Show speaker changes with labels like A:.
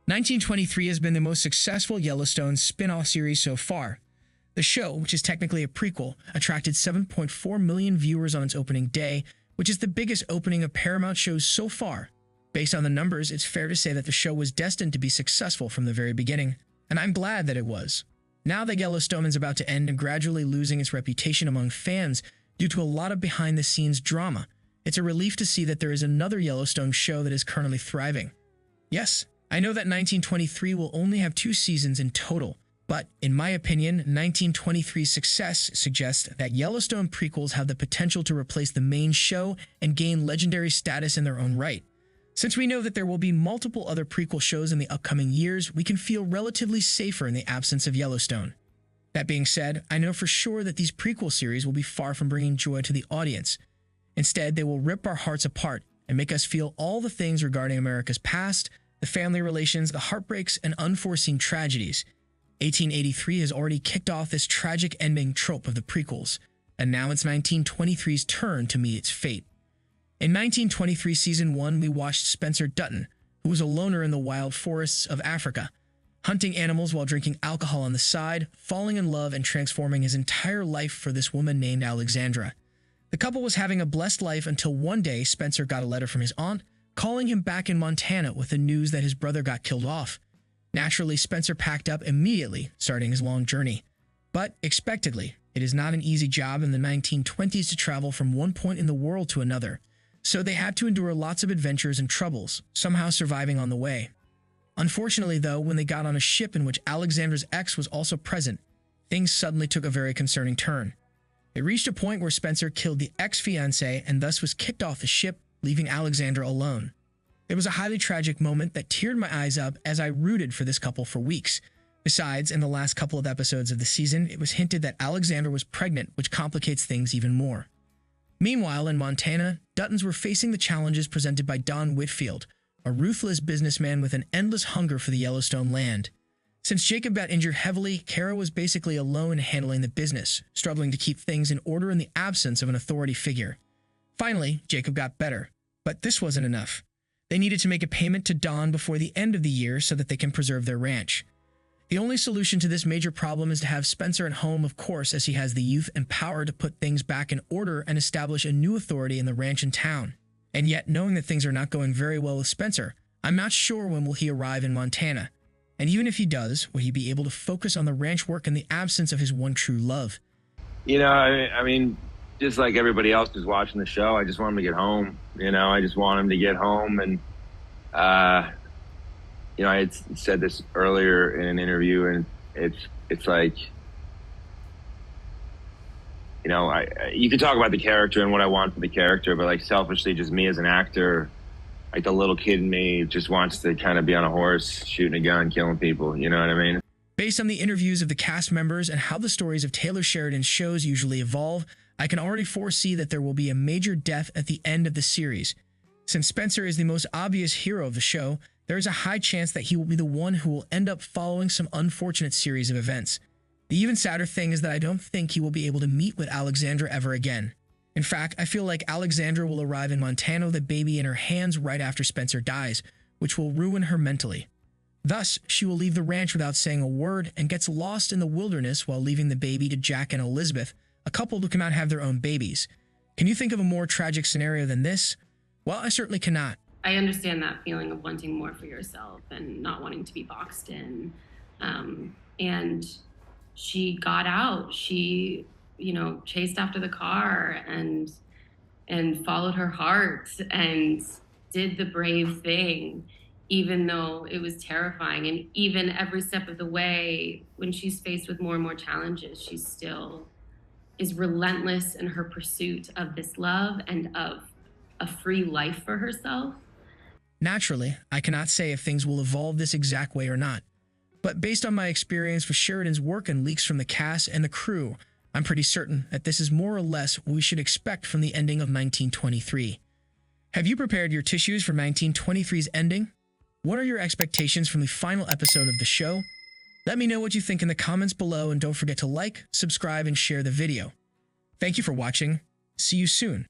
A: 1923 has been the most successful Yellowstone spin-off series so far. The show, which is technically a prequel, attracted 7.4 million viewers on its opening day, which is the biggest opening of Paramount shows so far. Based on the numbers, it's fair to say that the show was destined to be successful from the very beginning, and I'm glad that it was. Now that Yellowstone is about to end and gradually losing its reputation among fans due to a lot of behind-the-scenes drama, it's a relief to see that there is another Yellowstone show that is currently thriving. Yes, I know that 1923 will only have 2 seasons in total, but in my opinion, 1923's success suggests that Yellowstone prequels have the potential to replace the main show and gain legendary status in their own right. Since we know that there will be multiple other prequel shows in the upcoming years, we can feel relatively safer in the absence of Yellowstone. That being said, I know for sure that these prequel series will be far from bringing joy to the audience. Instead, they will rip our hearts apart and make us feel all the things regarding America's past, the family relations, the heartbreaks, and unforeseen tragedies. 1883 has already kicked off this tragic ending trope of the prequels, and now it's 1923's turn to meet its fate. In 1923 Season 1, we watched Spencer Dutton, who was a loner in the wild forests of Africa, hunting animals while drinking alcohol on the side, falling in love and transforming his entire life for this woman named Alexandra. The couple was having a blessed life until one day Spencer got a letter from his aunt, calling him back in Montana with the news that his brother got killed off. Naturally, Spencer packed up immediately, starting his long journey. But, expectedly, it is not an easy job in the 1920s to travel from one point in the world to another, so they had to endure lots of adventures and troubles, somehow surviving on the way. Unfortunately, though, when they got on a ship in which Alexandra's ex was also present, things suddenly took a very concerning turn. It reached a point where Spencer killed the ex-fiancée and thus was kicked off the ship, leaving Alexandra alone. It was a highly tragic moment that teared my eyes up as I rooted for this couple for weeks. Besides, in the last couple of episodes of the season, it was hinted that Alexandra was pregnant, which complicates things even more. Meanwhile, in Montana, Duttons were facing the challenges presented by Don Whitfield, a ruthless businessman with an endless hunger for the Yellowstone land. Since Jacob got injured heavily, Kara was basically alone handling the business, struggling to keep things in order in the absence of an authority figure. Finally, Jacob got better, but this wasn't enough. They needed to make a payment to Don before the end of the year so that they can preserve their ranch. The only solution to this major problem is to have Spencer at home, of course, as he has the youth and power to put things back in order and establish a new authority in the ranch and town. And yet, knowing that things are not going very well with Spencer, I'm not sure when will he arrive in Montana. And even if he does, will he be able to focus on the ranch work in the absence of his one true love?
B: I mean, just like everybody else who's watching the show, I just want him to get home. I just want him to get home. And, I had said this earlier in an interview, and it's like, you could talk about the character and what I want for the character, but like selfishly, just me as an actor, like the little kid in me just wants to kind of be on a horse, shooting a gun, killing people. You know what I mean?
A: Based on the interviews of the cast members and how the stories of Taylor Sheridan's shows usually evolve, I can already foresee that there will be a major death at the end of the series. Since Spencer is the most obvious hero of the show, there is a high chance that he will be the one who will end up following some unfortunate series of events. The even sadder thing is that I don't think he will be able to meet with Alexandra ever again. In fact, I feel like Alexandra will arrive in Montana with a baby in her hands right after Spencer dies, which will ruin her mentally. Thus, she will leave the ranch without saying a word and gets lost in the wilderness while leaving the baby to Jack and Elizabeth, a couple who cannot have their own babies. Can you think of a more tragic scenario than this? Well, I certainly cannot.
C: I understand that feeling of wanting more for yourself and not wanting to be boxed in. And she got out. She, chased after the car and followed her heart and did the brave thing, even though it was terrifying. And even every step of the way, when she's faced with more and more challenges, she still is relentless in her pursuit of this love and of a free life for herself.
A: Naturally, I cannot say if things will evolve this exact way or not. But based on my experience with Sheridan's work and leaks from the cast and the crew, I'm pretty certain that this is more or less what we should expect from the ending of 1923. Have you prepared your tissues for 1923's ending? What are your expectations from the final episode of the show? Let me know what you think in the comments below, and don't forget to like, subscribe, and share the video. Thank you for watching. See you soon.